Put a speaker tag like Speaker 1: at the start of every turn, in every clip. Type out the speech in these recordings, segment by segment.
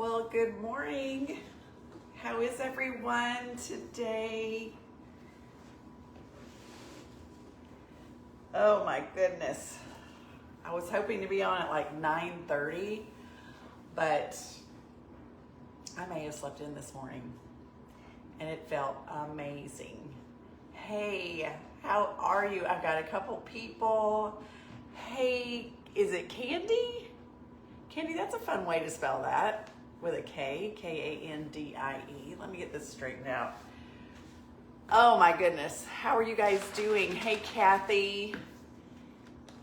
Speaker 1: Well, good morning. How is everyone today? Oh my goodness. I was hoping to be on at like 9:30, but I may have slept in this morning and it felt amazing. Hey, how are you? I've got a couple people. Hey, is it Candy? Candy, that's a fun way to spell that. With a K, K-A-N-D-I-E. Let me get this straightened out. Oh my goodness, how are you guys doing? Hey Kathy,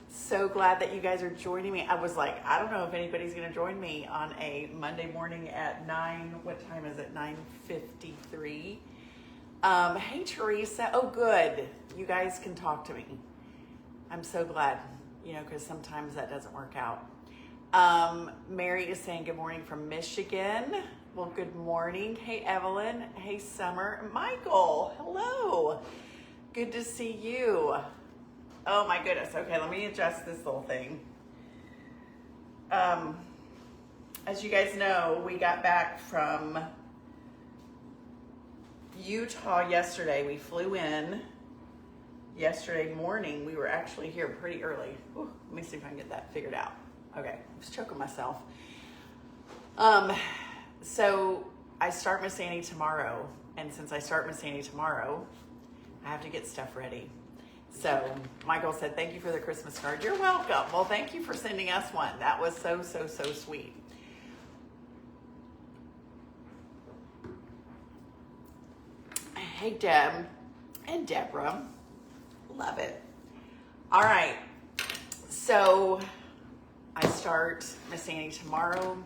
Speaker 1: so glad that you guys are joining me. I was like, I don't know if anybody's gonna join me on a Monday morning at 9, what time is it, 9:53. Hey Teresa, oh good, you guys can talk to me. I'm so glad, because sometimes that doesn't work out. Mary is saying good morning from Michigan. Well, good morning. Hey, Evelyn. Hey, Summer. Michael, hello. Good to see you. Oh my goodness. Okay, let me adjust this little thing. As you guys know, we got back from Utah yesterday. We flew in yesterday morning. We were actually here pretty early. Ooh, let me see if I can get that figured out. Okay, I was choking myself. So I start Miss Annie tomorrow, and since I start Miss Annie tomorrow, I have to get stuff ready. So Michael said, thank you for the Christmas card. You're welcome. Well, thank you for sending us one. That was so sweet. Hey, Deb and Deborah. Love it. All right, so I start Miss Annie tomorrow.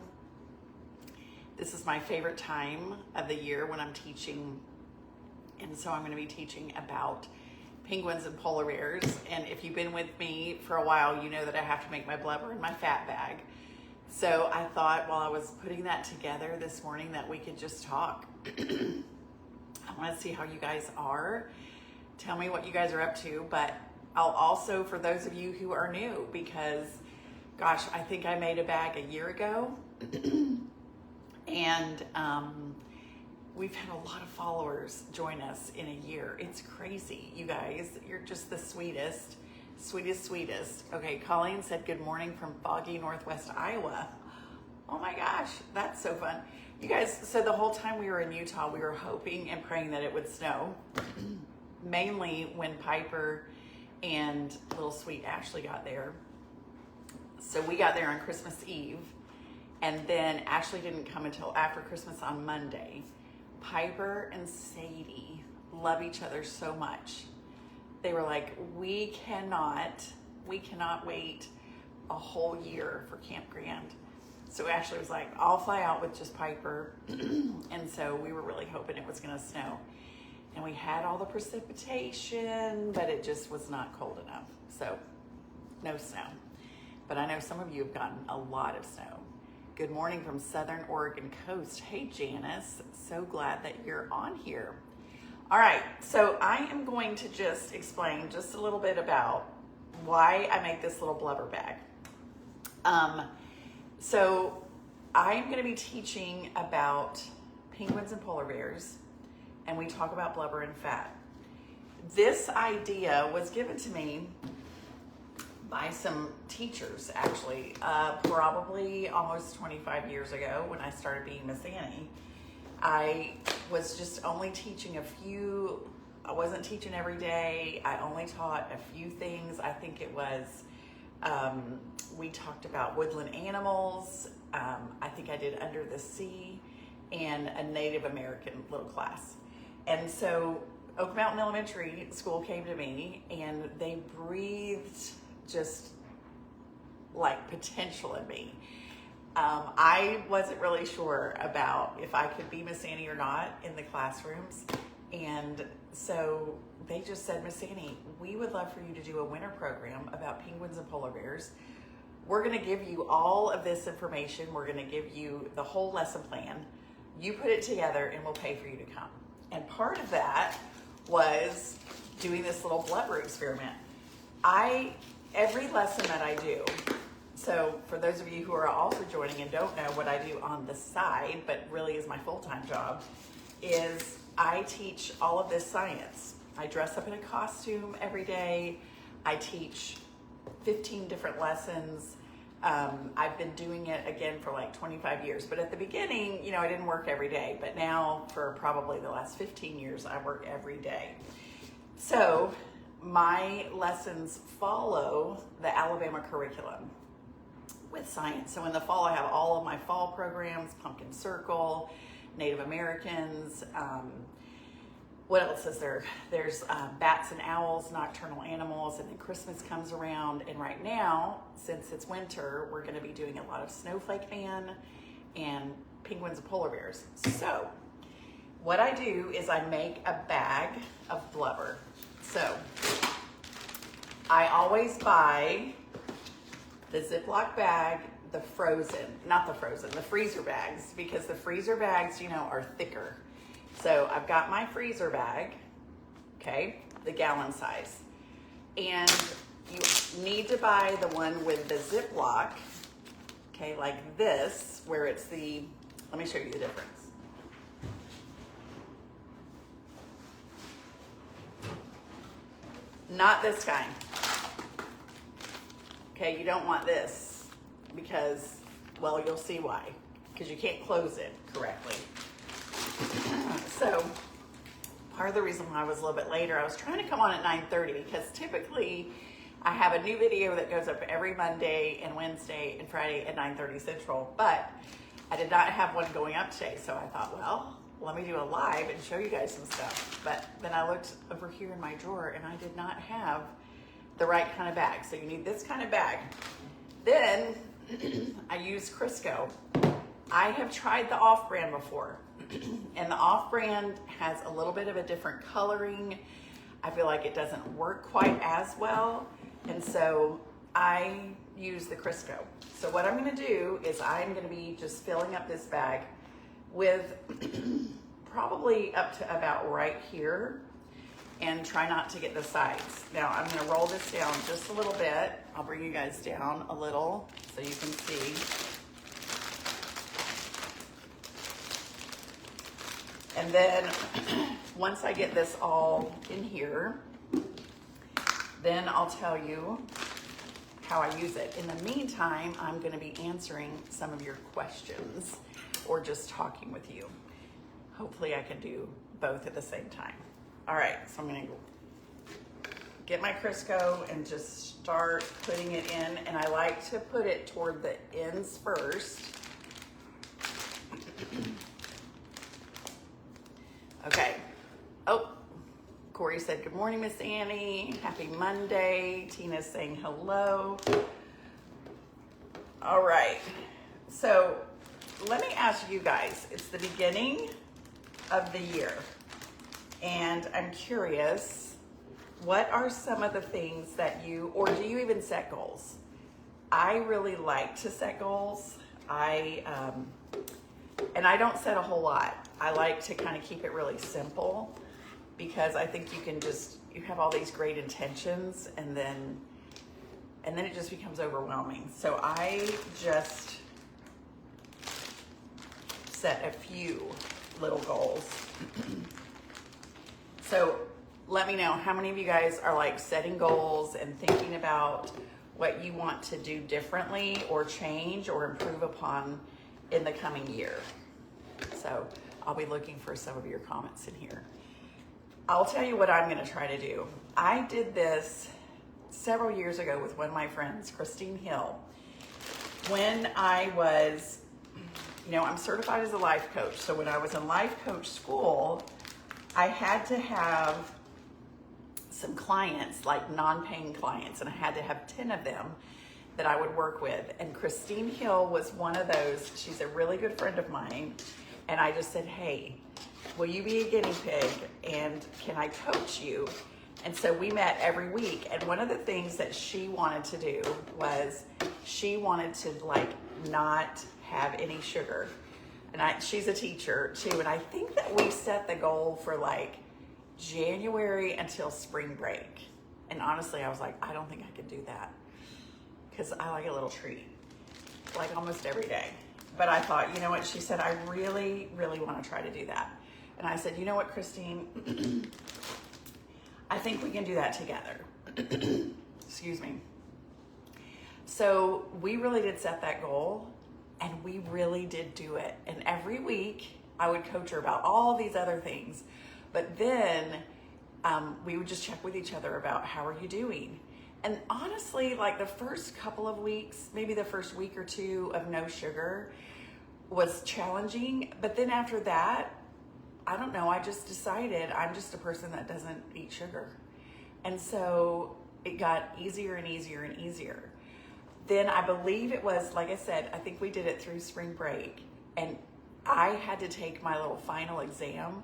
Speaker 1: This is my favorite time of the year when I'm teaching. And so I'm going to be teaching about penguins and polar bears. And if you've been with me for a while, you know that I have to make my blubber in my fat bag. So I thought while I was putting that together this morning that we could just talk. I want to see how you guys are. Tell me what you guys are up to. But I'll also, for those of you who are new, because gosh, I think I made a bag a year ago. And we've had a lot of followers join us in a year. It's crazy, you guys. You're just the sweetest. Okay, Colleen said good morning from foggy Northwest Iowa. Oh my gosh, that's so fun. You guys, so the whole time we were in Utah, we were hoping and praying that it would snow. Mainly when Piper and little sweet Ashley got there. So we got there on Christmas Eve, and then Ashley didn't come until after Christmas on Monday. Piper and Sadie love each other so much. They were like, we cannot wait a whole year for Camp Grand. So Ashley was like, I'll fly out with just Piper. And so we were really hoping it was gonna snow. And we had all the precipitation, but it just was not cold enough. So no snow. But I know some of you have gotten a lot of snow. Good morning from Southern Oregon coast. Hey, Janice, so glad that you're on here. All right, so I am going to just explain just a little bit about why I make this little blubber bag. So I'm gonna be teaching about penguins and polar bears, and we talk about blubber and fat. This idea was given to me by some teachers, actually, probably almost 25 years ago when I started being Miss Annie. I was just only teaching I wasn't teaching every day. I only taught a few things. I think it was, we talked about woodland animals. I think I did Under the Sea and a Native American little class. And so Oak Mountain Elementary School came to me and they breathed just like potential in me. I wasn't really sure about if I could be Miss Annie or not in the classrooms. And so they just said, Miss Annie, we would love for you to do a winter program about penguins and polar bears. We're gonna give you all of this information. We're gonna give you the whole lesson plan. You put it together and we'll pay for you to come. And part of that was doing this little blubber experiment. Every lesson that I do, So for those of you who are also joining and don't know what I do on the side, but really is my full-time job, is I teach all of this science. I dress up in a costume every day. I teach 15 different lessons. I've been doing it again for like 25 years, but at the beginning, you know, I didn't work every day, but now for probably the last 15 years, I work every day. So my lessons follow the Alabama curriculum with science. So in the fall, I have all of my fall programs: Pumpkin Circle, Native Americans. What else is there? There's bats and owls, nocturnal animals, and then Christmas comes around. And right now, since it's winter, we're going to be doing a lot of snowflake man and penguins and polar bears. So what I do is I make a bag of blubber. So I always buy the Ziploc bag, the freezer bags, because the freezer bags, you know, are thicker. So I've got my freezer bag, okay, the gallon size. And you need to buy the one with the Ziploc, okay, like this, where it's the, let me show you the difference. Not this kind. Okay, you don't want this because, well, you'll see why, because you can't close it correctly. So part of the reason why I was a little bit later, I was trying to come on at 9:30 because typically I have a new video that goes up every Monday and Wednesday and Friday at 9:30 Central, but I did not have one going up today. So I thought, well, let me do a live and show you guys some stuff. But then I looked over here in my drawer and I did not have the right kind of bag. So you need this kind of bag. Then I use Crisco. I have tried the off-brand before, and the off-brand has a little bit of a different coloring. I feel like it doesn't work quite as well, and so I use the Crisco. So what I'm gonna do is I'm gonna be just filling up this bag with probably up to about right here, and try not to get the sides. Now I'm gonna roll this down just a little bit. I'll bring you guys down a little so you can see. And then once I get this all in here, then I'll tell you how I use it. In the meantime, I'm gonna be answering some of your questions or just talking with you. Hopefully I can do both at the same time. All right, so I'm gonna get my Crisco and just start putting it in. And I like to put it toward the ends first. Okay. Oh, Corey said, good morning, Miss Annie. Happy Monday. Tina's saying hello. All right. So let me ask you guys, it's the beginning of the year. And I'm curious, what are some of the things that you, or do you even set goals? I really like to set goals. And I don't set a whole lot. I like to kind of keep it really simple because I think you can just, you have all these great intentions and then it just becomes overwhelming. So I just set a few little goals. So let me know how many of you guys are like setting goals and thinking about what you want to do differently or change or improve upon in the coming year. So I'll be looking for some of your comments in here. I'll tell you what I'm going to try to do. I did this several years ago with one of my friends, Christine Hill. When I was, you know, I'm certified as a life coach. So when I was in life coach school, I had to have some clients, like non-paying clients, and I had to have 10 of them that I would work with. And Christine Hill was one of those. She's a really good friend of mine. And I just said, hey, will you be a guinea pig? And can I coach you? And so we met every week. And one of the things that she wanted to do was she wanted to like not have any sugar. And she's a teacher too. And I think that we set the goal for like January until spring break. And honestly, I was like, I don't think I could do that because I like a little treat. like almost every day. But I thought, you know what? She said, I really, really want to try to do that. And I said, you know what, Christine? I think we can do that together. Excuse me. So we really did set that goal, and we really did do it. And every week I would coach her about all these other things. But then we would just check with each other about how are you doing? And honestly, like the first couple of weeks, maybe the first week or two of no sugar was challenging. But then after that, I don't know, I just decided I'm just a person that doesn't eat sugar. And so it got easier and easier and easier. Then I believe it was, like I said, I think we did it through spring break. And I had to take my little final exam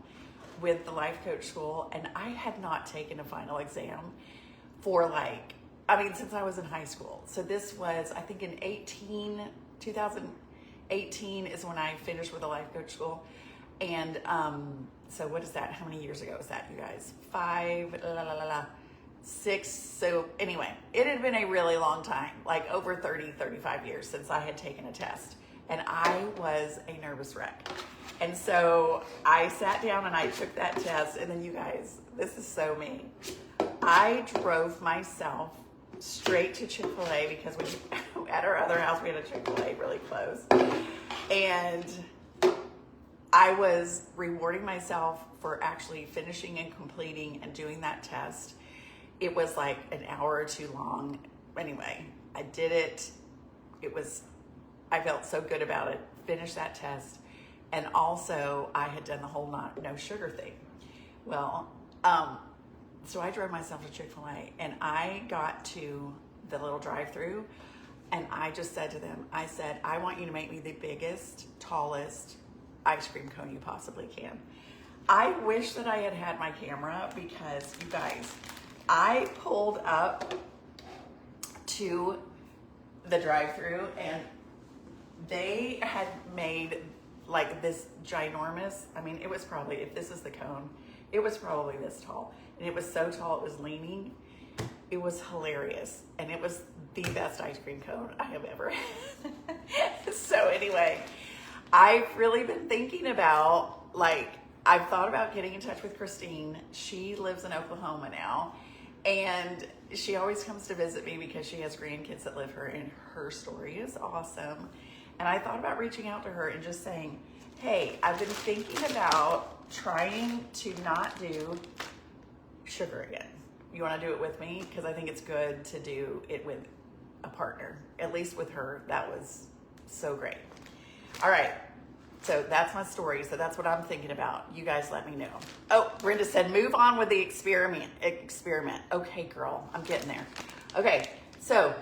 Speaker 1: with the life coach school. And I had not taken a final exam for since I was in high school. So this was, I think in 2018 is when I finished with the life coach school. And so what is that? How many years ago is that, you guys? 6. So anyway, it had been a really long time, like over 30, 35 years since I had taken a test. And I was a nervous wreck. And so I sat down and I took that test. And then you guys, this is so me. I drove myself straight to Chick-fil-A because at our other house, we had a Chick-fil-A really close. And I was rewarding myself for actually finishing and completing and doing that test. It was like an hour or two long. Anyway, I did it. I felt so good about it. Finished that test. And also I had done the whole no sugar thing. Well, so I drove myself to Chick-fil-A and I got to the little drive-thru and I just said to them, I said, I want you to make me the biggest, tallest ice cream cone you possibly can. I wish that I had had my camera because you guys, I pulled up to the drive-thru and they had made like this ginormous, it was probably, if this is the cone, it was probably this tall. And it was so tall, it was leaning. It was hilarious. And it was the best ice cream cone I have ever had. So anyway, I've really been thinking about, I've thought about getting in touch with Christine. She lives in Oklahoma now. And she always comes to visit me because she has grandkids that live here and her story is awesome. And I thought about reaching out to her and just saying, hey, I've been thinking about trying to not do sugar again. You want to do it with me? Because I think it's good to do it with a partner. At least with her, that was so great. All right, so that's my story. So that's what I'm thinking about. You guys let me know. Oh, Brenda said, move on with the experiment. Okay, girl, I'm getting there. Okay, so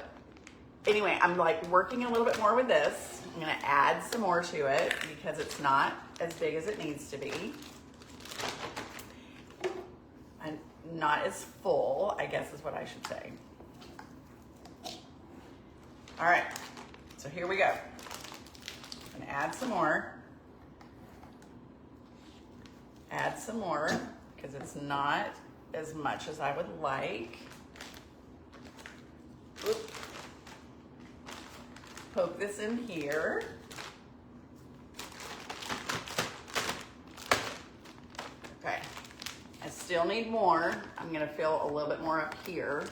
Speaker 1: anyway, I'm working a little bit more with this. I'm gonna add some more to it because it's not as big as it needs to be. And not as full, I guess is what I should say. All right, so here we go. I'm gonna add some more. Add some more because it's not as much as I would like. Oop. Poke this in here. Okay, I still need more. I'm gonna fill a little bit more up here.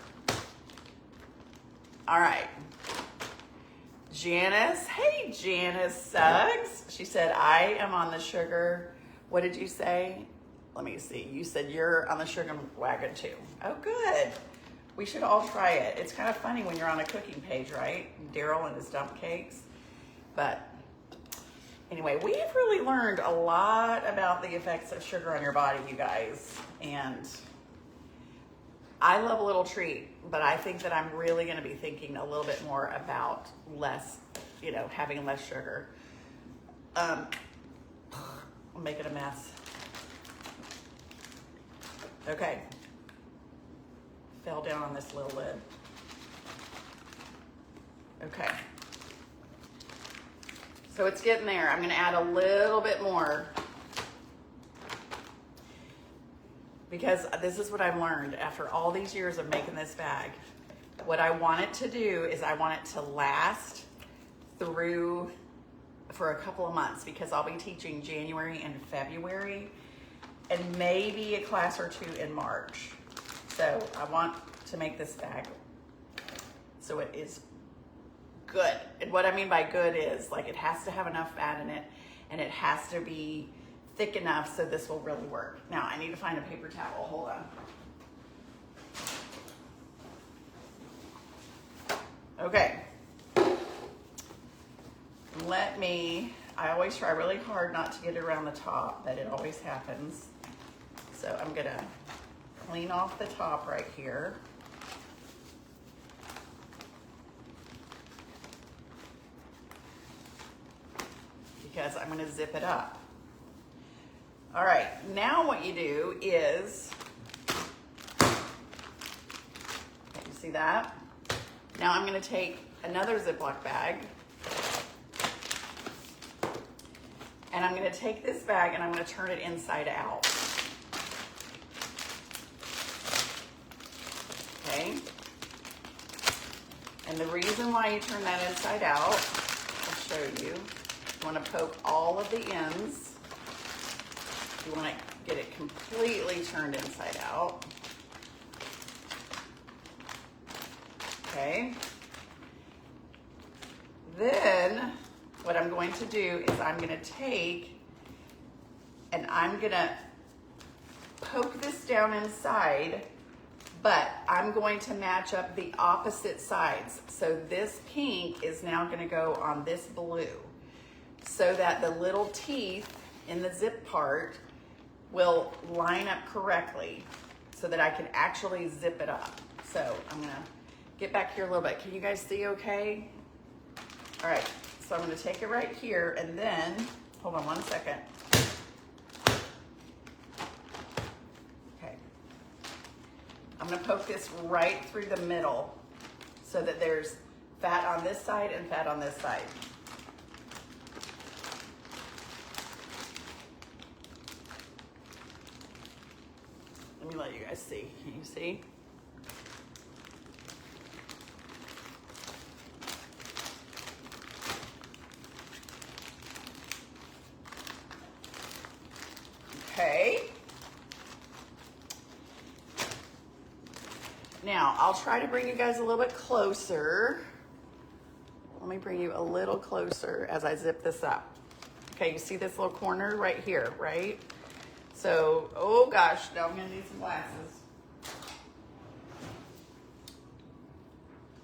Speaker 1: All right. Janice, hey Janice Suggs. She said, I am on the sugar. What did you say? Let me see. You said you're on the sugar wagon too. Oh, good. We should all try it. It's kind of funny when you're on a cooking page, right? Daryl and his dump cakes. But anyway, we have really learned a lot about the effects of sugar on your body, you guys. And I love a little treat, but I think that I'm really going to be thinking a little bit more about less, having less sugar. I'm making a mess. Okay. Fell down on this little lid. Okay. So it's getting there. I'm going to add a little bit more because this is what I've learned after all these years of making this bag. What I want it to do is I want it to last through for a couple of months because I'll be teaching January and February and maybe a class or two in March. So I want to make this bag so it is good. And what I mean by good is like it has to have enough fat in it and it has to be thick enough so this will really work. Now I need to find a paper towel. Hold on. Okay. I always try really hard not to get it around the top, but it always happens. So I'm gonna clean off the top right here. Because I'm gonna zip it up. All right, now what you do is, okay, you see that? Now I'm gonna take another Ziploc bag and I'm gonna take this bag and I'm gonna turn it inside out. Okay? And the reason why you turn that inside out, I'll show you. You wanna poke all of the ends. You wanna get it completely turned inside out. Okay? Then, what I'm going to do is I'm gonna take and I'm gonna poke this down inside, but I'm going to match up the opposite sides. So this pink is now gonna go on this blue so that the little teeth in the zip part will line up correctly so that I can actually zip it up. So I'm gonna get back here a little bit. Can you guys see okay? All right. So I'm gonna take it right here and then, hold on one second. Okay. I'm gonna poke this right through the middle so that there's fat on this side and fat on this side. Let me let you guys see. Can you see? Okay. Now, I'll try to bring you guys a little bit closer. Let me bring you a little closer as I zip this up. Okay, you see this little corner right here, right? So, oh gosh, now I'm gonna need some glasses.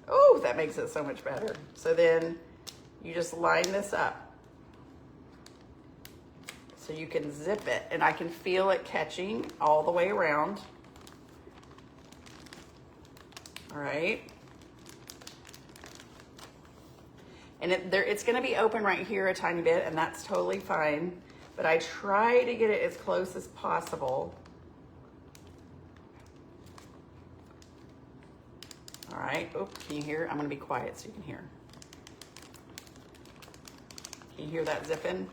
Speaker 1: Oh, that makes it so much better. So then you just line this up. So you can zip it, and I can feel it catching all the way around. All right. And it's gonna be open right here a tiny bit, and that's totally fine. But I try to get it as close as possible. All right, oh, can you hear? I'm gonna be quiet so you can hear. Can you hear that zipping?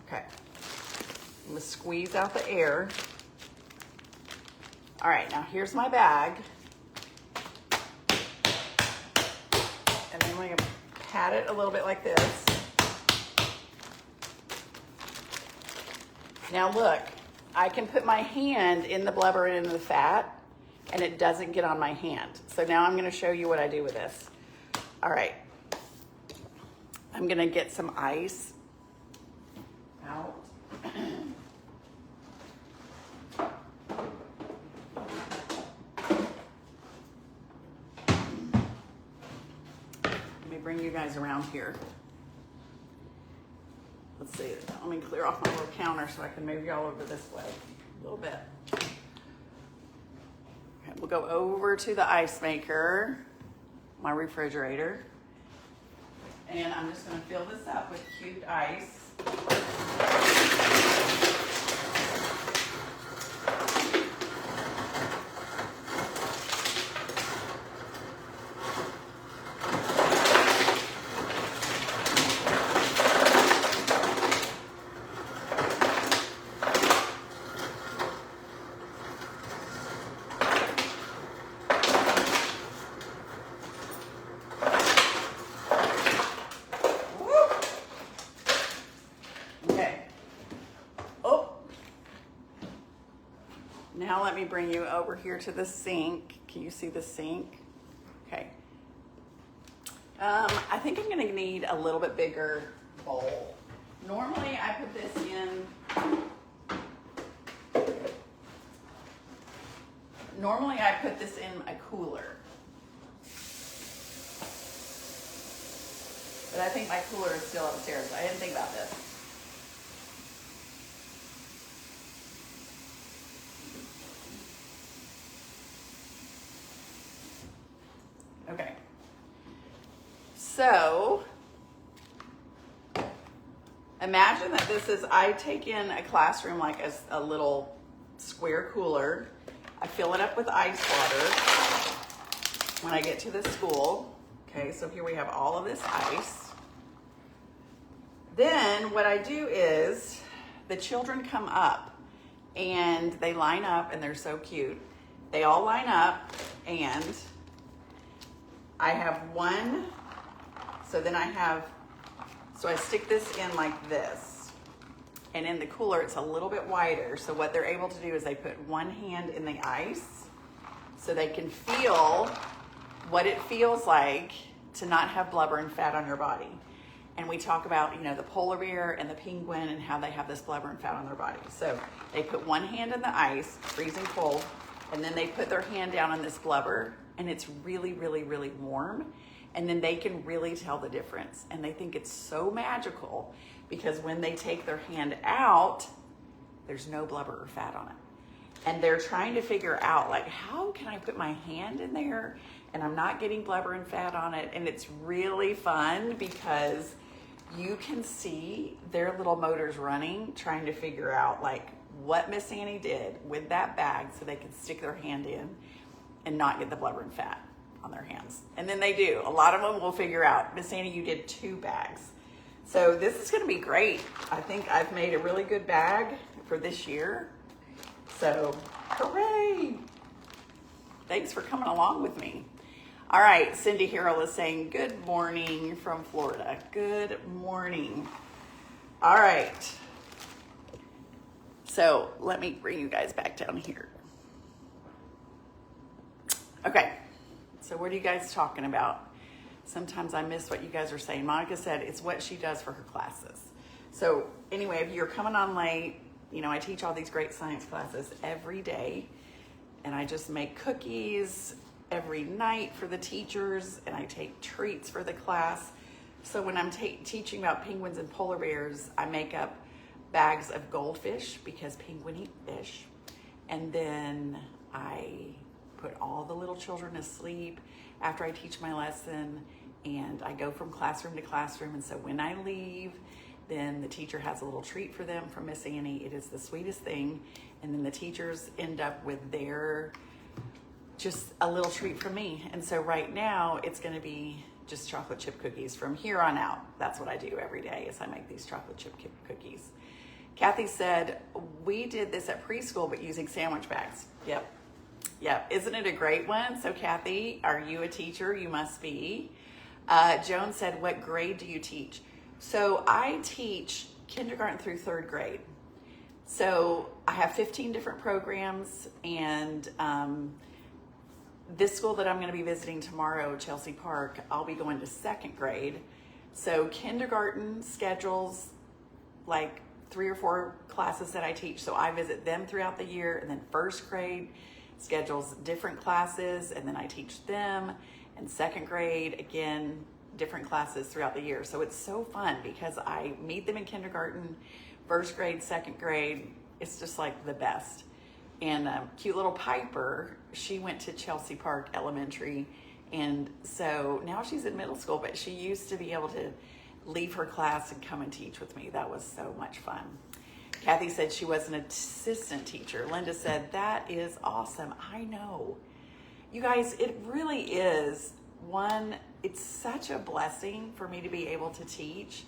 Speaker 1: Okay, I'm gonna squeeze out the air. All right, now here's my bag. And then I'm gonna pat it a little bit like this. Now look, I can put my hand in the blubber and in the fat and it doesn't get on my hand. So now I'm gonna show you what I do with this. All right, I'm gonna get some ice out. Let me bring you guys around here. Let's see, let me clear off my little counter so I can move y'all over this way a little bit. Okay, we'll go over to the ice maker, my refrigerator. And I'm just gonna fill this up with cubed ice. now let me bring you over here to the sink. Can you see the sink? Okay. I think I'm gonna need a little bit bigger bowl. Normally I put this in, a cooler. But I think my cooler is still upstairs. I didn't think about this. Okay. So, imagine that this is, I take in a classroom like a little square cooler. I fill it up with ice water when I get to the school. Okay, so here we have all of this ice. Then what I do is the children come up and they line up, and they're so cute. They all line up, and I have one, so I stick this in like this. And in the cooler, it's a little bit wider. So what they're able to do is they put one hand in the ice so they can feel what it feels like to not have blubber and fat on your body. And we talk about, the polar bear and the penguin and how they have this blubber and fat on their body. So they put one hand in the ice, freezing cold, and then they put their hand down on this blubber, and it's really, really, really warm. And then they can really tell the difference. And they think it's so magical because when they take their hand out, there's no blubber or fat on it. And they're trying to figure out, like, how can I put my hand in there and I'm not getting blubber and fat on it? And it's really fun because you can see their little motors running, trying to figure out like what Miss Annie did with that bag so they can stick their hand in and not get the blubber and fat on their hands. And then they do. A lot of them will figure out, Miss Annie, you did 2 bags. So this is gonna be great. I think I've made a really good bag for this year. So, hooray! Thanks for coming along with me. All right, Cindy Harrell is saying, good morning from Florida. Good morning. All right. So let me bring you guys back down here. Okay, so what are you guys talking about? Sometimes I miss what you guys are saying. Monica said it's what she does for her classes. So anyway, if you're coming on late, I teach all these great science classes every day, and I just make cookies every night for the teachers, and I take treats for the class. So when I'm teaching about penguins and polar bears, I make up bags of goldfish because penguin eat fish, and then I put all the little children to sleep after I teach my lesson, and I go from classroom to classroom. And so when I leave, then the teacher has a little treat for them from Miss Annie. It is the sweetest thing. And then the teachers end up with just a little treat from me. And so right now it's gonna be just chocolate chip cookies from here on out. That's what I do every day, is I make these chocolate chip cookies. Kathy said, we did this at preschool, but using sandwich bags. Yep. Isn't it a great one? So Kathy, are you a teacher? You must be. Joan said, what grade do you teach? So I teach kindergarten through 3rd grade. So I have 15 different programs, and this school that I'm going to be visiting tomorrow, Chelsea Park, I'll be going to 2nd grade. So kindergarten schedules like 3 or 4 classes that I teach. So I visit them throughout the year, and then 1st grade schedules different classes, and then I teach them. And 2nd grade, again, different classes throughout the year. So it's so fun because I meet them in kindergarten, 1st grade, 2nd grade. It's just like the best. And cute little Piper, she went to Chelsea Park Elementary, and so now she's in middle school, but she used to be able to leave her class and come and teach with me. That was so much fun. Kathy said she was an assistant teacher. Linda said, that is awesome. I know. You guys, it really is it's such a blessing for me to be able to teach.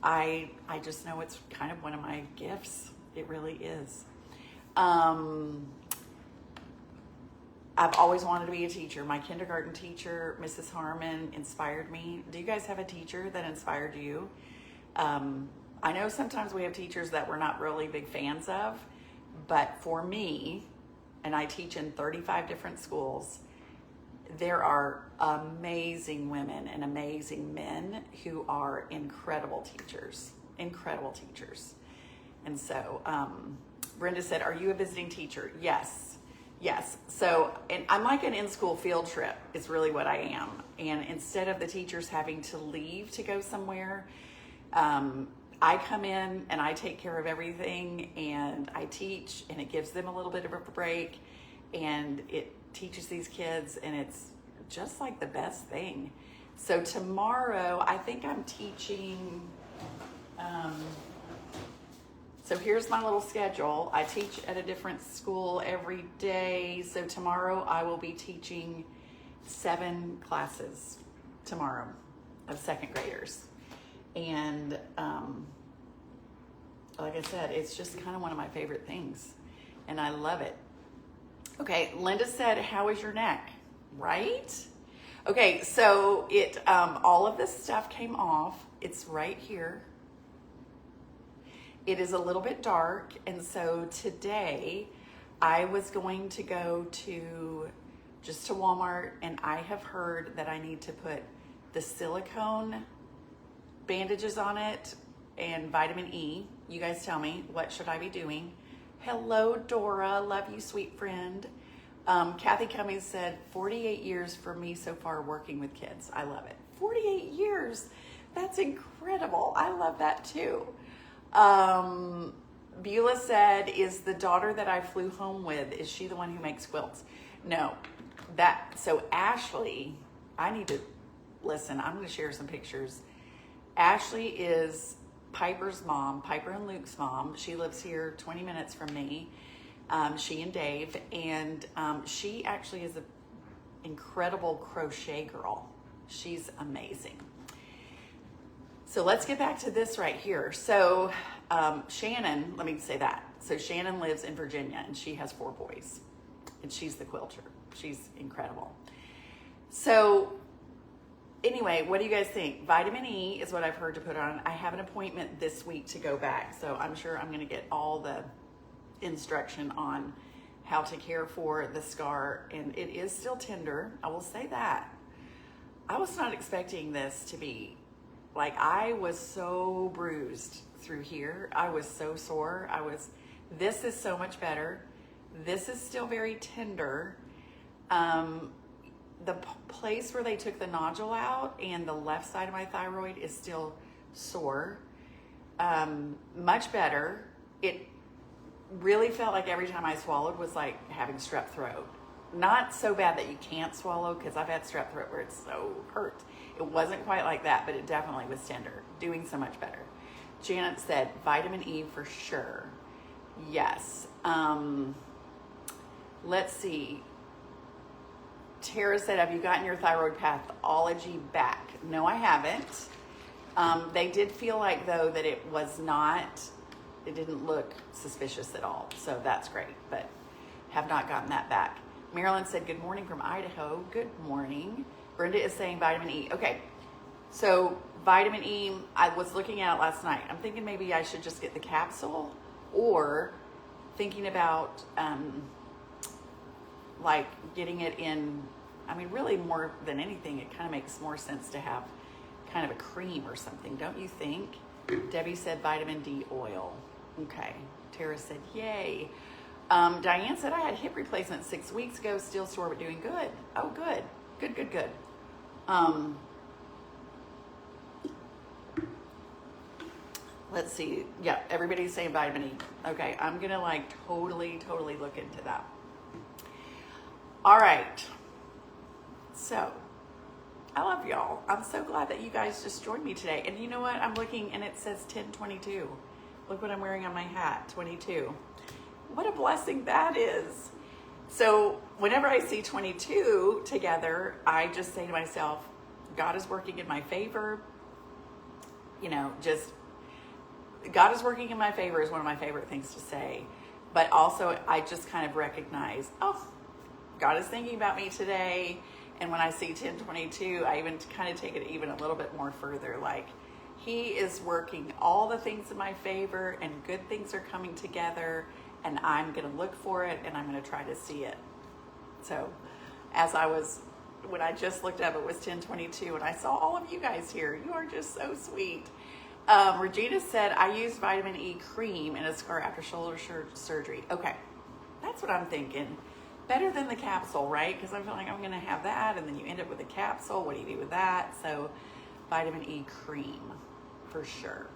Speaker 1: I just know it's kind of one of my gifts. It really is. I've always wanted to be a teacher. My kindergarten teacher, Mrs. Harmon, inspired me. Do you guys have a teacher that inspired you? I know sometimes we have teachers that we're not really big fans of, but for me, and I teach in 35 different schools. There are amazing women and amazing men who are incredible teachers. And so Brenda said, are you a visiting teacher? Yes. So, and I'm like an in-school field trip is really what I am. And instead of the teachers having to leave to go somewhere, I come in and I take care of everything, and I teach, and it gives them a little bit of a break, and it teaches these kids, and it's just like the best thing. So tomorrow, I think I'm teaching, so here's my little schedule. I teach at a different school every day. So tomorrow I will be teaching 7 classes tomorrow of second graders. And like I said, it's just kind of one of my favorite things, and I love it. Okay, Linda said, how is your neck? Right? Okay, so it all of this stuff came off. It's right here. It is a little bit dark, and so today I was going to go to Walmart, and I have heard that I need to put the silicone bandages on it and vitamin E. You guys tell me, what should I be doing? Hello, Dora. Love you, sweet friend. Kathy Cummings said, 48 years for me so far working with kids. I love it. 48 years. That's incredible. I love that too. Beulah said, is the daughter that I flew home with, is she the one who makes quilts? No. So Ashley, I need to, listen, I'm going to share some pictures. Ashley is Piper's mom, Piper and Luke's mom. She lives here 20 minutes from me, she and Dave, and she actually is an incredible crochet girl. She's amazing. So let's get back to this right here. So Shannon, let me say that. So Shannon lives in Virginia, and she has 4 boys, and she's the quilter. She's incredible. So anyway, what do you guys think? Vitamin E is what I've heard to put on. I have an appointment this week to go back, so I'm sure I'm going to get all the instruction on how to care for the scar, and it is still tender. I will say that. I was not expecting this to be, like, I was so bruised through here. I was so sore. This is so much better. This is still very tender. The place where they took the nodule out and the left side of my thyroid is still sore. Much better. It really felt like every time I swallowed was like having strep throat. Not so bad that you can't swallow, because I've had strep throat where it's so hurt. It wasn't quite like that, but it definitely was tender. Doing so much better. Janet said vitamin E for sure. Yes. Let's see. Tara said, have you gotten your thyroid pathology back? No, I haven't. They did feel like, though, that it didn't look suspicious at all. So that's great, but have not gotten that back. Marilyn said, good morning from Idaho. Good morning. Brenda is saying vitamin E. Okay, so vitamin E, I was looking at it last night. I'm thinking maybe I should just get the capsule, or thinking about like getting it in, I mean, really more than anything, it kind of makes more sense to have kind of a cream or something, don't you think? Debbie said vitamin D oil. Okay. Tara said, yay. Diane said, I had hip replacement 6 weeks ago, still sore, but doing good. Oh, good. Good. Let's see. Yeah, everybody's saying vitamin E. Okay, I'm going to like totally look into that. All right. So, I love y'all. I'm so glad that you guys just joined me today. And you know what? I'm looking and it says 1022. Look what I'm wearing on my hat, 22. What a blessing that is. So whenever I see 22 together, I just say to myself, God is working in my favor. You know, just God is working in my favor is one of my favorite things to say. But also I just kind of recognize, oh, God is thinking about me today. And when I see 1022, I even kind of take it even a little bit more further. Like, He is working all the things in my favor, and good things are coming together, and I'm going to look for it and I'm going to try to see it. So when I just looked up, it was 10:22, and I saw all of you guys here. You are just so sweet. Regina said, I used vitamin E cream in a scar after shoulder surgery. Okay, that's what I'm thinking. Better than the capsule, right? Because I feel like I'm going to have that, and then you end up with a capsule. What do you do with that? So vitamin E cream for sure.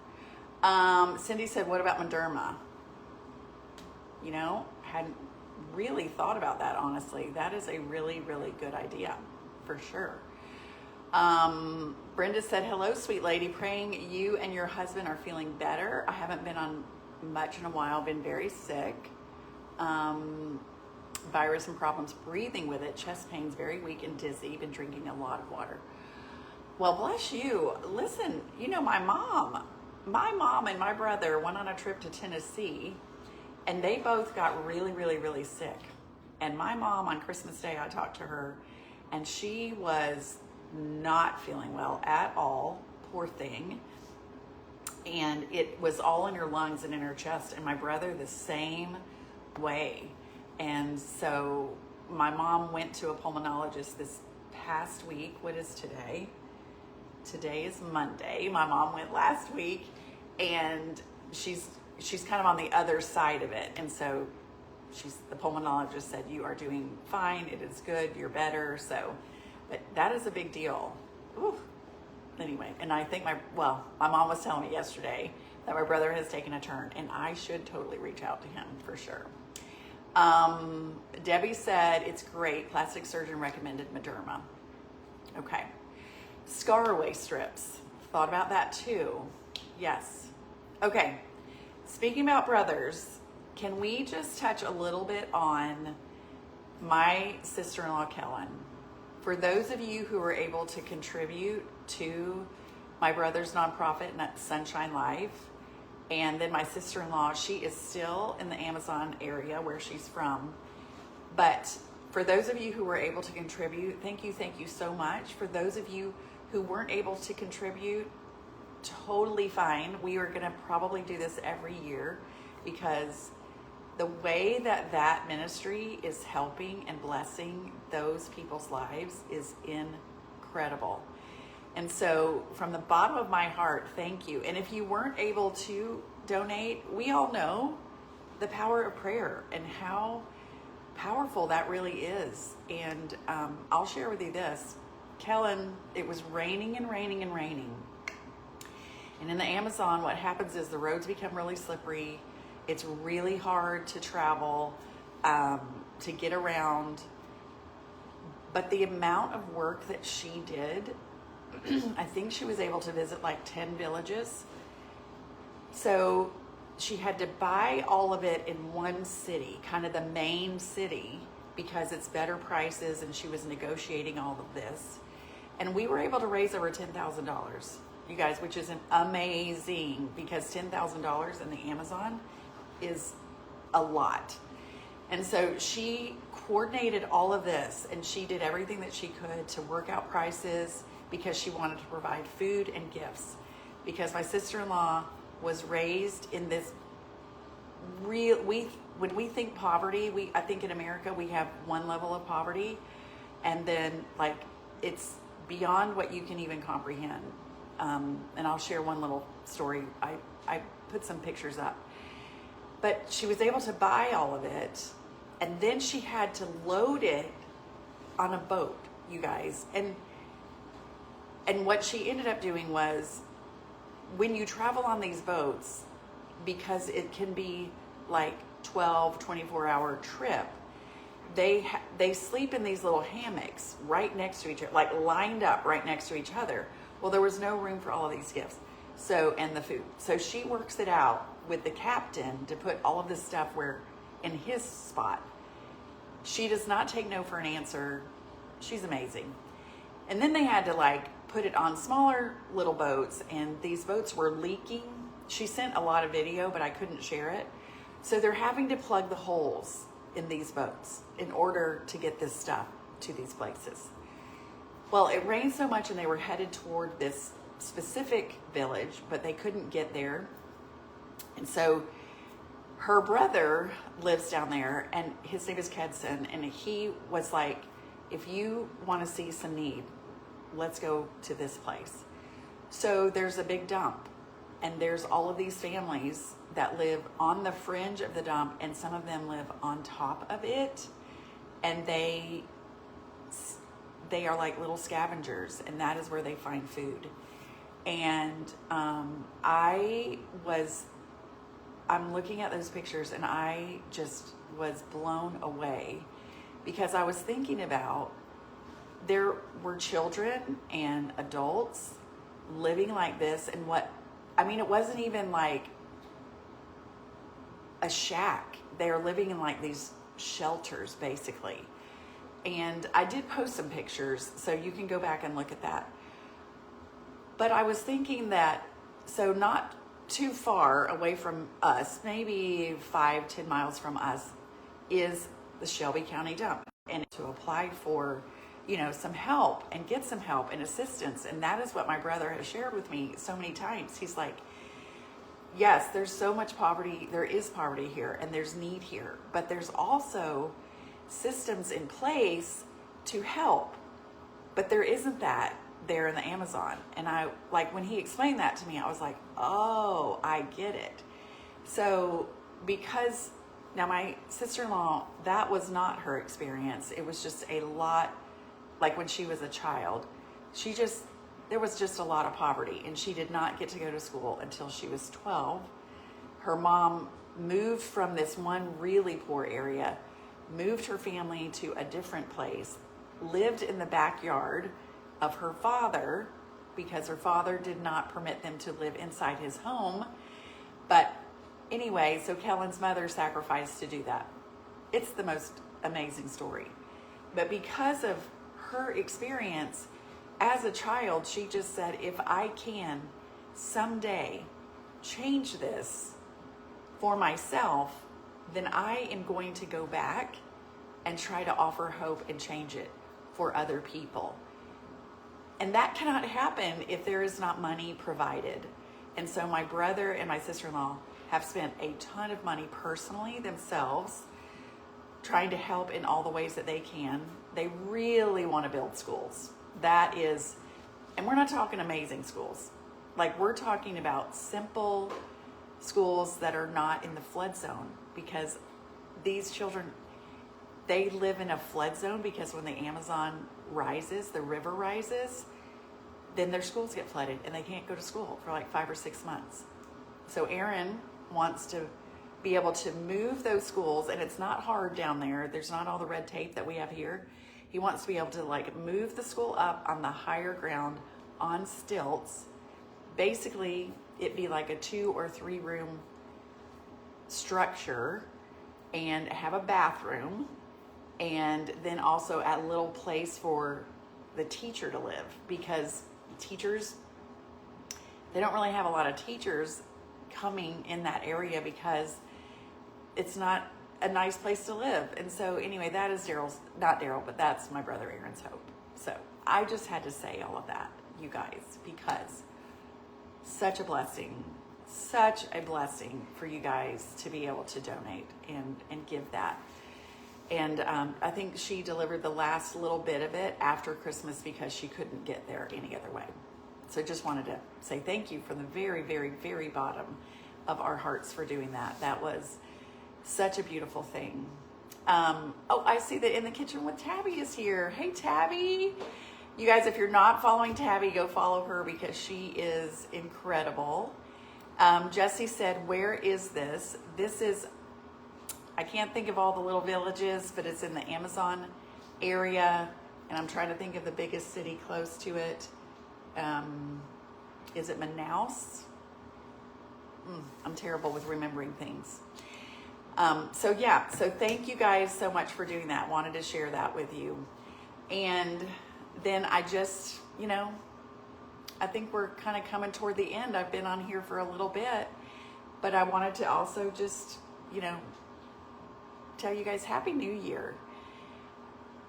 Speaker 1: Cindy said, what about Mederma? You know, hadn't really thought about that, honestly. That is a really, really good idea for sure. Brenda said, hello, sweet lady. Praying you and your husband are feeling better. I haven't been on much in a while, been very sick. Virus and problems breathing with it. Chest pains, very weak and dizzy. Been drinking a lot of water. Well, bless you. Listen, you know, my mom and my brother went on a trip to Tennessee, and they both got really, really, really sick. And my mom, on Christmas Day, I talked to her, and she was not feeling well at all, poor thing. And it was all in her lungs and in her chest, and my brother the same way. And so my mom went to a pulmonologist this past week. What is today? Today is Monday. My mom went last week, and she's kind of on the other side of it. And so the pulmonologist said, you are doing fine. It is good. You're better. So, but that is a big deal. Ooh. Anyway, and I think my mom was telling me yesterday that my brother has taken a turn, and I should totally reach out to him for sure. Debbie said, it's great. Plastic surgeon recommended Mederma. Okay. Scar away strips. Thought about that too. Yes. Okay. Speaking about brothers, can we just touch a little bit on my sister-in-law, Kellen? For those of you who were able to contribute to my brother's nonprofit, Sunshine Life, and then my sister-in-law, she is still in the Amazon area where she's from. But for those of you who were able to contribute, thank you so much. For those of you who weren't able to contribute, totally fine. We are going to probably do this every year, because the way that ministry is helping and blessing those people's lives is incredible. And so from the bottom of my heart, thank you. And if you weren't able to donate, we all know the power of prayer and how powerful that really is. And I'll share with you this. Kellen, it was raining and raining and raining. And in the Amazon, what happens is the roads become really slippery. It's really hard to travel, to get around. But the amount of work that she did, I think she was able to visit like 10 villages. So she had to buy all of it in one city, kind of the main city, because it's better prices, and she was negotiating all of this. And we were able to raise over $10,000, you guys, which is amazing, because $10,000 in the Amazon is a lot. And so she coordinated all of this, and she did everything that she could to work out prices, because she wanted to provide food and gifts. Because my sister-in-law was raised in this when we think poverty, I think in America we have one level of poverty, and then like it's beyond what you can even comprehend. And I'll share one little story. I put some pictures up. But she was able to buy all of it, and then she had to load it on a boat, you guys. And what she ended up doing was, when you travel on these boats, because it can be like 12, 24-hour trip, they sleep in these little hammocks right next to each other, like lined up right next to each other. Well, there was no room for all of these gifts, and the food. So she works it out with the captain to put all of this stuff in his spot. She does not take no for an answer. She's amazing. And then they had to put it on smaller little boats, and these boats were leaking. She sent a lot of video, but I couldn't share it. So they're having to plug the holes in these boats in order to get this stuff to these places. Well, it rained so much, and they were headed toward this specific village, but they couldn't get there. And so her brother lives down there, and his name is Kedson, and he was like, if you want to see some need, let's go to this place. So there's a big dump, and there's all of these families that live on the fringe of the dump, and some of them live on top of it, and they are like little scavengers, and that is where they find food. And I'm looking at those pictures, and I just was blown away, because I was thinking about, there were children and adults living like this, and it wasn't even like a shack. They are living in like these shelters, basically. And I did post some pictures, so you can go back and look at that. But I was thinking that, so not too far away from us, maybe 5-10 miles from us, is the Shelby County dump. And to apply for, some help and get some help and assistance. And that is what my brother has shared with me so many times. He's like, yes, there's so much poverty. There is poverty here, and there's need here, but there's also systems in place to help. But there isn't that there in the Amazon. And when he explained that to me, I was like, oh, I get it. So because now my sister-in-law, that was not her experience. It was just a lot, like when she was a child, there was just a lot of poverty, and she did not get to go to school until she was 12. Her mom moved from this one really poor area, moved her family to a different place, lived in the backyard of her father, because her father did not permit them to live inside his home. But anyway, so Kellen's mother sacrificed to do that. It's the most amazing story. But because of her experience as a child, she just said, if I can someday change this for myself, then I am going to go back and try to offer hope and change it for other people. And that cannot happen if there is not money provided. And so my brother and my sister-in-law have spent a ton of money personally themselves, trying to help in all the ways that they can. They really want to build schools. That is, and we're not talking amazing schools. Like, we're talking about simple schools that are not in the flood zone, because these children, they live in a flood zone because when the Amazon rises, the river rises, then their schools get flooded and they can't go to school for like 5 or 6 months. So Aaron wants to be able to move those schools, and it's not hard down there. There's not all the red tape that we have here. He wants to be able to move the school up on the higher ground on stilts. Basically, it'd be like a 2 or 3 room structure, and have a bathroom, and then also a little place for the teacher to live, because teachers, they don't really have a lot of teachers coming in that area because it's not a nice place to live. And so anyway, that is not Daryl, but that's my brother Aaron's hope. So I just had to say all of that, you guys, because such a blessing for you guys to be able to donate and give that. And I think she delivered the last little bit of it after Christmas because she couldn't get there any other way. So just wanted to say thank you from the very, very, very bottom of our hearts for doing that. That was such a beautiful thing. Oh, I see that In the Kitchen with Tabby is here. Hey, Tabby. You guys, if you're not following Tabby, go follow her because she is incredible. Jesse said, where is this? This is, I can't think of all the little villages, but it's in the Amazon area. And I'm trying to think of the biggest city close to it. Is it Manaus? I'm terrible with remembering things. So thank you guys so much for doing that. Wanted to share that with you. And then I just, I think we're kind of coming toward the end. I've been on here for a little bit, but I wanted to also just, tell you guys Happy New Year.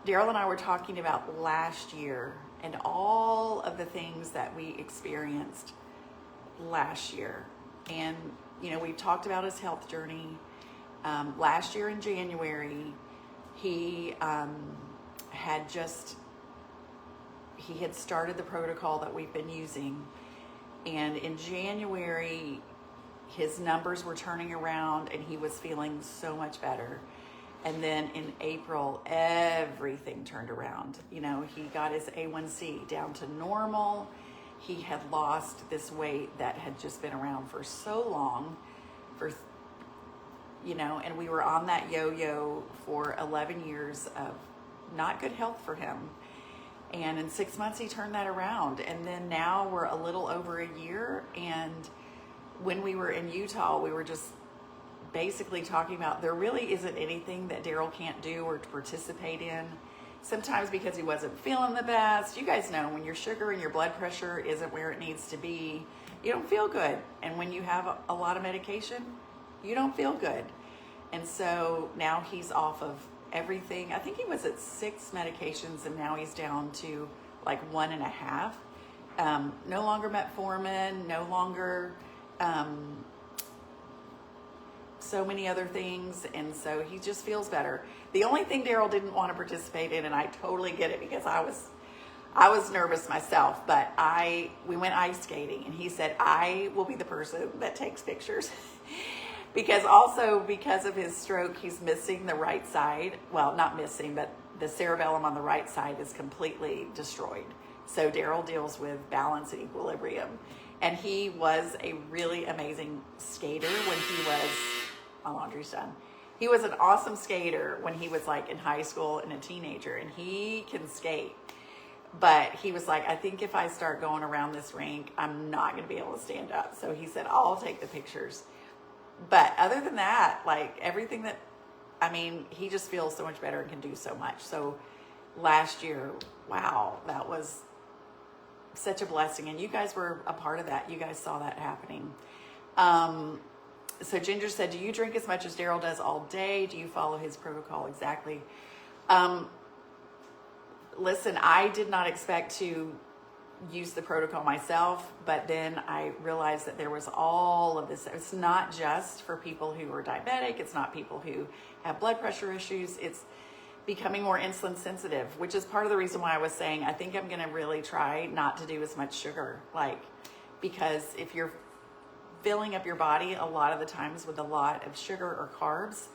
Speaker 1: Daryl and I were talking about last year and all of the things that we experienced last year. And, we talked about his health journey. Last year in January, he he had started the protocol that we've been using. And in January, his numbers were turning around and he was feeling so much better. And then in April, everything turned around. You know, he got his A1C down to normal. He had lost this weight that had just been around for so long, and we were on that yo-yo for 11 years of not good health for him. And in 6 months, he turned that around. And then now we're a little over a year. And when we were in Utah, we were just basically talking about there really isn't anything that Daryl can't do or to participate in. Sometimes because he wasn't feeling the best. You guys know when your sugar and your blood pressure isn't where it needs to be, you don't feel good. And when you have a lot of medication, you don't feel good. And so now he's off of everything. I think he was at 6 medications and now he's down to like 1.5. No longer metformin, no longer so many other things. And so he just feels better. The only thing Daryl didn't want to participate in, and I totally get it because I was nervous myself, but we went ice skating and he said, I will be the person that takes pictures. Because of his stroke, he's missing the right side. Well, not missing, but the cerebellum on the right side is completely destroyed. So Daryl deals with balance and equilibrium. And he was a really amazing skater when he was, my laundry's done. He was an awesome skater when he was like in high school and a teenager, and he can skate. But he was like, I think if I start going around this rink, I'm not going to be able to stand up. So he said, I'll take the pictures. But other than that, like everything he just feels so much better and can do so much. So last year, wow, that was such a blessing. And you guys were a part of that. You guys saw that happening. So Ginger said, do you drink as much as Daryl does all day? Do you follow his protocol exactly? Listen, I did not expect to use the protocol myself, but then I realized that there was all of this. It's not just for people who are diabetic. It's not people who have blood pressure issues. It's becoming more insulin sensitive, which is part of the reason why I was saying, I think I'm going to really try not to do as much sugar, because if you're filling up your body a lot of the times with a lot of sugar or carbs,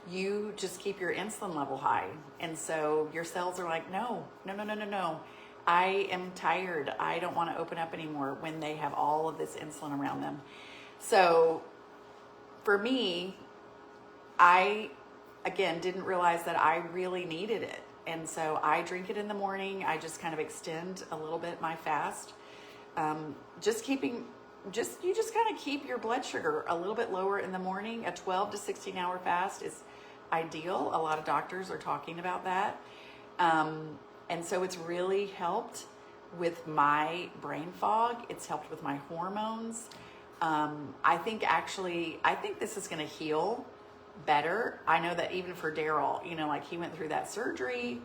Speaker 1: you just keep your insulin level high. And so your cells are like, no. I am tired. I don't want to open up anymore when they have all of this insulin around them. So for me, I, again, didn't realize that I really needed it. And so I drink it in the morning. I just kind of extend a little bit my fast. You just kind of keep your blood sugar a little bit lower in the morning. A 12 to 16 hour fast is ideal. A lot of doctors are talking about that. And so it's really helped with my brain fog. It's helped with my hormones. I think this is going to heal better. I know that even for Daryl, he went through that surgery.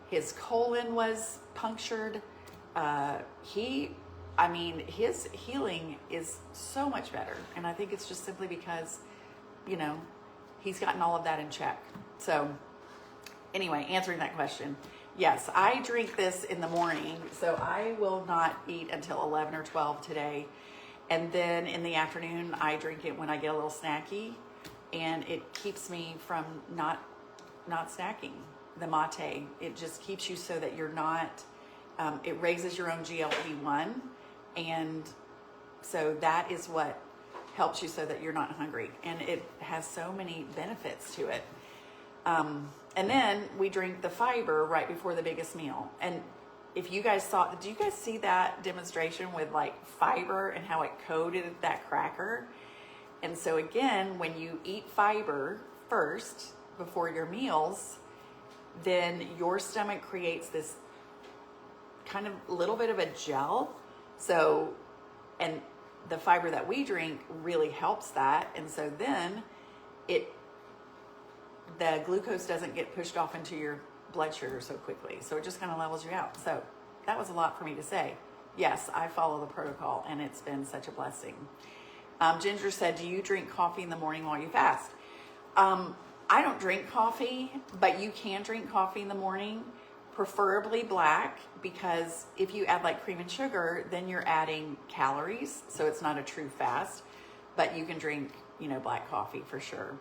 Speaker 1: His colon was punctured. His healing is so much better. And I think it's just simply because, he's gotten all of that in check. So anyway, answering that question. Yes, I drink this in the morning, so I will not eat until 11 or 12 today. And then in the afternoon, I drink it when I get a little snacky, and it keeps me from not snacking. The mate, it just keeps you so that you're not, it raises your own GLP-1, and so that is what helps you so that you're not hungry. And it has so many benefits to it. And then we drink the fiber right before the biggest meal. And if you guys do you guys see that demonstration with fiber and how it coated that cracker? And so again, when you eat fiber first before your meals, then your stomach creates this kind of little bit of a gel. So, and the fiber that we drink really helps that. And so then the glucose doesn't get pushed off into your blood sugar so quickly. So it just kind of levels you out. So that was a lot for me to say. Yes, I follow the protocol and it's been such a blessing. Ginger said, do you drink coffee in the morning while you fast? I don't drink coffee, but you can drink coffee in the morning, preferably black, because if you add like cream and sugar, then you're adding calories. So it's not a true fast, but you can drink, black coffee for sure.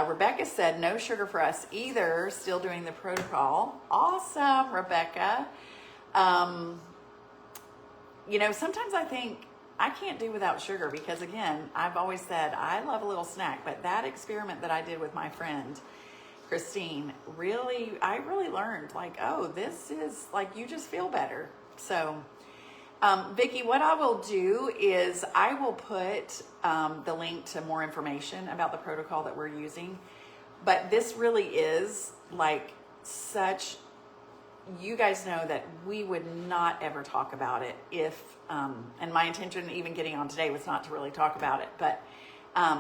Speaker 1: Rebecca said, no sugar for us either. Still doing the protocol. Awesome, Rebecca. Sometimes I think I can't do without sugar because, again, I've always said I love a little snack. But that experiment that I did with my friend, Christine, I really learned, like, oh, this is like, you just feel better. So, Vicki, what I will do is I will put the link to more information about the protocol that we're using. But this really is like such, you guys know that we would not ever talk about it if, and my intention even getting on today was not to really talk about it, but I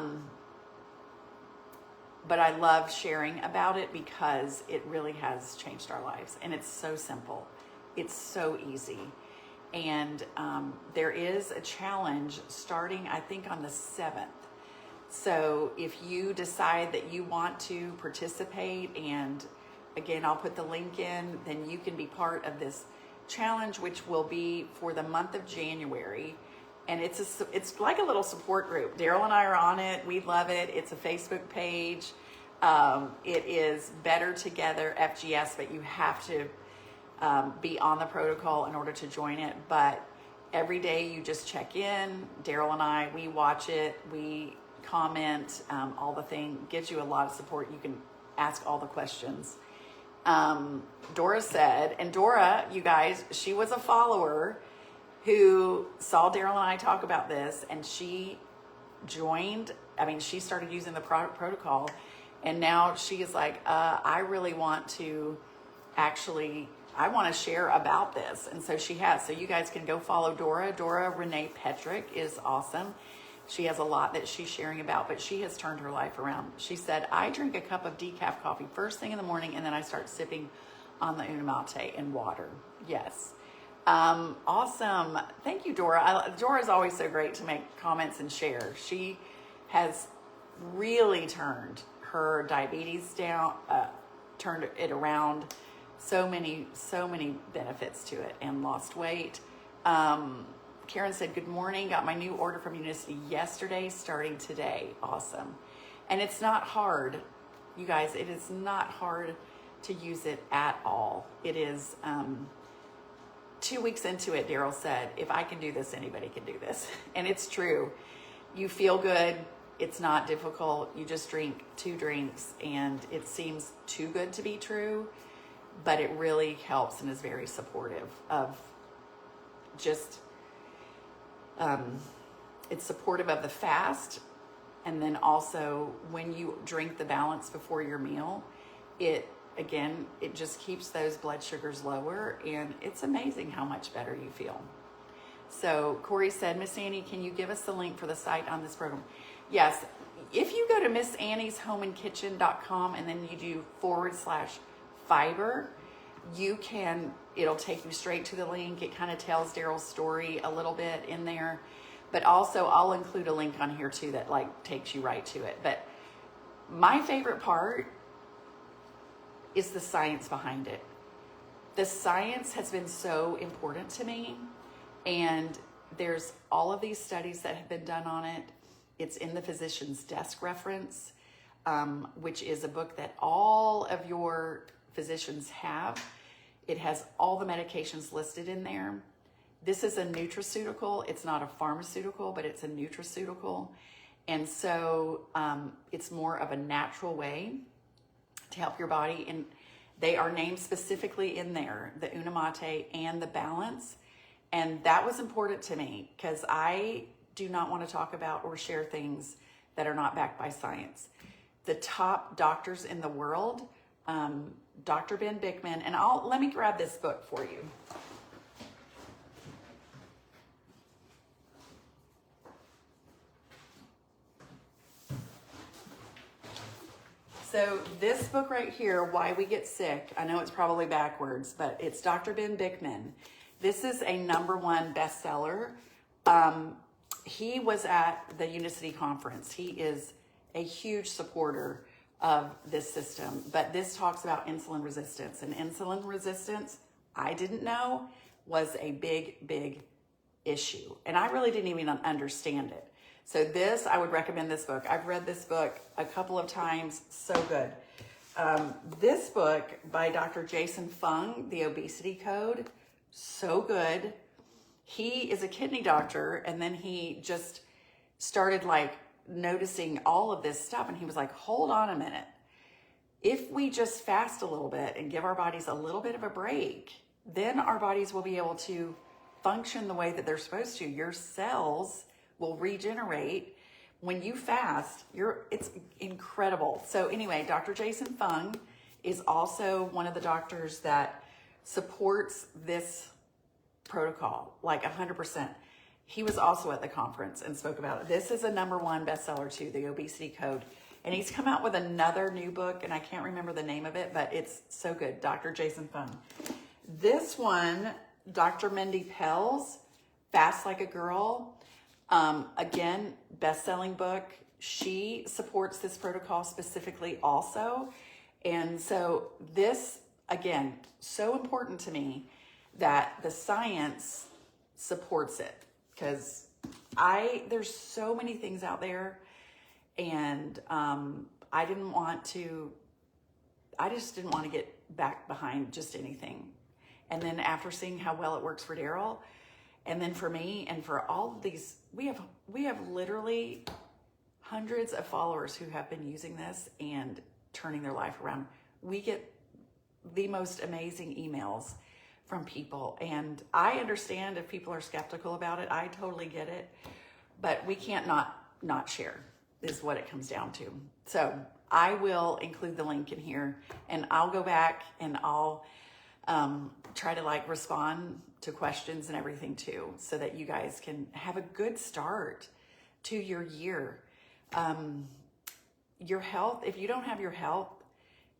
Speaker 1: love sharing about it because it really has changed our lives, and it's so simple. It's so easy. And there is a challenge starting, I think, on the 7th. So if you decide that you want to participate, and again, I'll put the link in, then you can be part of this challenge, which will be for the month of January. And it's like a little support group. Daryl and I are on it. We love it. It's a Facebook page. It is Better Together FGS, but you have to be on the protocol in order to join it. But every day you just check in. Daryl and I, we watch it. We comment, all the thing. Gives you a lot of support. You can ask all the questions. Dora said, and Dora, you guys, she was a follower who saw Daryl and I talk about this, and she joined. She started using the protocol, and now she is like, I really want to I want to share about this. And so she has. So you guys can go follow Dora. Dora Renee Petrick is awesome. She has a lot that she's sharing about, but she has turned her life around. She said, I drink a cup of decaf coffee first thing in the morning, and then I start sipping on the Unamate and water. Yes. Awesome. Thank you, Dora. Dora is always so great to make comments and share. She has really turned her diabetes down, turned it around. So many benefits to it, and lost weight. Karen said, good morning. Got my new order from Unicity yesterday, starting today. Awesome. And it's not hard. You guys, it is not hard to use it at all. It is 2 weeks into it, Daryl said, if I can do this, anybody can do this. And it's true. You feel good. It's not difficult. You just drink 2 drinks, and it seems too good to be true. But it really helps and is very supportive of just, it's supportive of the fast. And then also when you drink the balance before your meal, it just keeps those blood sugars lower, and it's amazing how much better you feel. So Corey said, Miss Annie, can you give us the link for the site on this program? Yes. If you go to missannieshomeandkitchen.com and then you do /fiber, it'll take you straight to the link. It kind of tells Daryl's story a little bit in there, but also I'll include a link on here too that takes you right to it. But my favorite part is the science behind it. The science has been so important to me, and there's all of these studies that have been done on it. It's in the Physician's Desk Reference, which is a book that all of your physicians have. It has all the medications listed in there. This is a nutraceutical. It's not a pharmaceutical, but it's a nutraceutical. And so it's more of a natural way to help your body. And they are named specifically in there, the Unamate and the balance. And that was important to me because I do not want to talk about or share things that are not backed by science. The top doctors in the world, Dr. Ben Bickman, and let me grab this book for you. So this book right here, Why We Get Sick, I know it's probably backwards, but it's Dr. Ben Bickman. This is a #1 bestseller. He was at the Unicity conference. He is a huge supporter of this system, but this talks about insulin resistance, and insulin resistance, I didn't know, was a big issue. And I really didn't even understand it. So this, I would recommend this book. I've read this book a couple of times, so good. This book by Dr. Jason Fung, The Obesity Code, so good. He is a kidney doctor, and then he just started like noticing all of this stuff, and he was like, hold on a minute. If we just fast a little bit and give our bodies a little bit of a break, then our bodies will be able to function the way that they're supposed to. Your cells will regenerate. When you fast, it's incredible. So anyway, Dr. Jason Fung is also one of the doctors that supports this protocol, like 100%. He was also at the conference and spoke about it. This is a #1 bestseller too, The Obesity Code. And he's come out with another new book, and I can't remember the name of it, but it's so good, Dr. Jason Fung. This one, Dr. Mindy Pell's, Fast Like a Girl. Again, best-selling book. She supports this protocol specifically also. And so this, again, so important to me that the science supports it, because there's so many things out there, and I just didn't want to get back behind just anything. And then after seeing how well it works for Daryl, and then for me, and for all of these, we have literally hundreds of followers who have been using this and turning their life around. We get the most amazing emails from people, and I understand if people are skeptical about it. I totally get it, but we can't not share, is what it comes down to. So I will include the link in here, and I'll go back and I'll try to like respond to questions and everything too, so that you guys can have a good start to your year. Your health, if you don't have your health,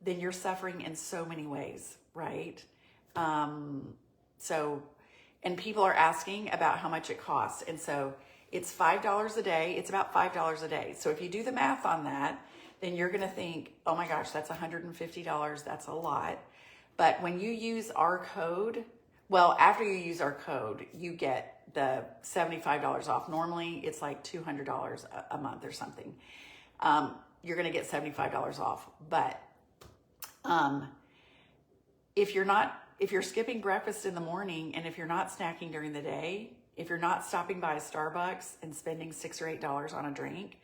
Speaker 1: then you're suffering in so many ways, right? And people are asking about how much it costs. And so it's $5 a day. It's about $5 a day. So if you do the math on that, then you're going to think, oh my gosh, that's $150. That's a lot. But when you use our code, well, after you use our code, you get the $75 off. Normally it's like $200 a month or something. You're going to get $75 off. But if you're skipping breakfast in the morning, and if you're not snacking during the day, if you're not stopping by a Starbucks and spending $6 or $8 on a drink,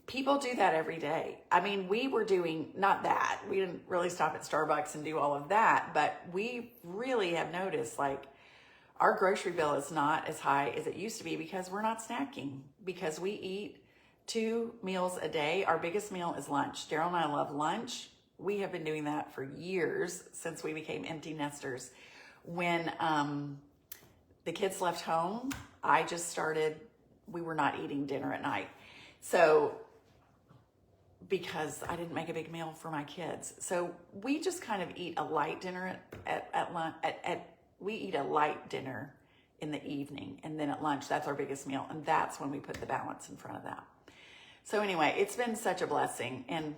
Speaker 1: people do that every day. I mean, we were doing not that. We didn't really stop at Starbucks and do all of that, but we really have noticed like our grocery bill is not as high as it used to be, because we're not snacking, because we eat 2 meals a day. Our biggest meal is lunch. Daryl and I love lunch. We have been doing that for years, since we became empty nesters. When the kids left home, we were not eating dinner at night. So, because I didn't make a big meal for my kids. So we just kind of eat a light dinner at lunch. We eat a light dinner in the evening, and then at lunch, that's our biggest meal. And that's when we put the balance in front of that. So anyway, it's been such a blessing. And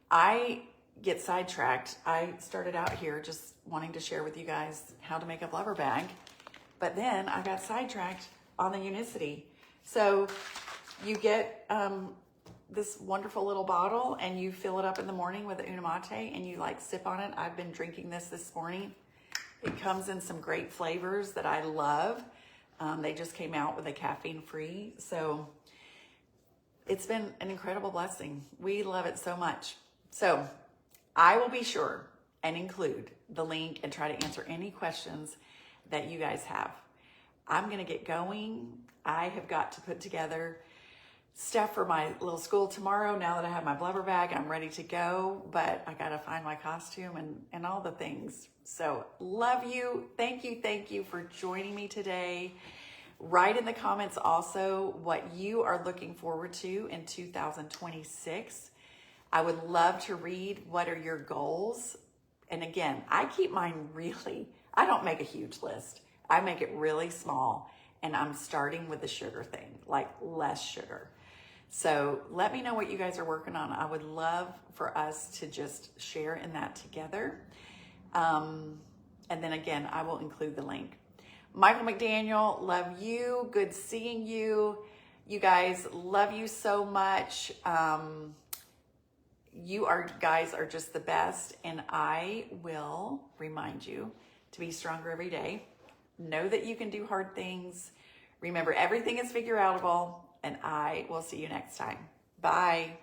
Speaker 1: I get sidetracked. I started out here just wanting to share with you guys how to make a blubber bag, but then I got sidetracked on the Unicity. So you get this wonderful little bottle, and you fill it up in the morning with Unamate, and you like sip on it. I've been drinking this morning. It comes in some great flavors that I love. They just came out with a caffeine free. So it's been an incredible blessing. We love it so much. So I will be sure and include the link and try to answer any questions that you guys have. I'm going to get going. I have got to put together stuff for my little school tomorrow. Now that I have my blubber bag, I'm ready to go, but I got to find my costume and all the things. So love you. Thank you for joining me today. Write in the comments also what you are looking forward to in 2026. I would love to read what are your goals. And again, I keep mine I don't make a huge list. I make it really small, and I'm starting with the sugar thing, like less sugar. So let me know what you guys are working on. I would love for us to just share in that together. And then again, I will include the link. Michael McDaniel, love you. Good seeing you. You guys, love you so much. You guys are just the best. And I will remind you to be stronger every day. Know that you can do hard things. Remember, everything is figure outable. And I will see you next time. Bye.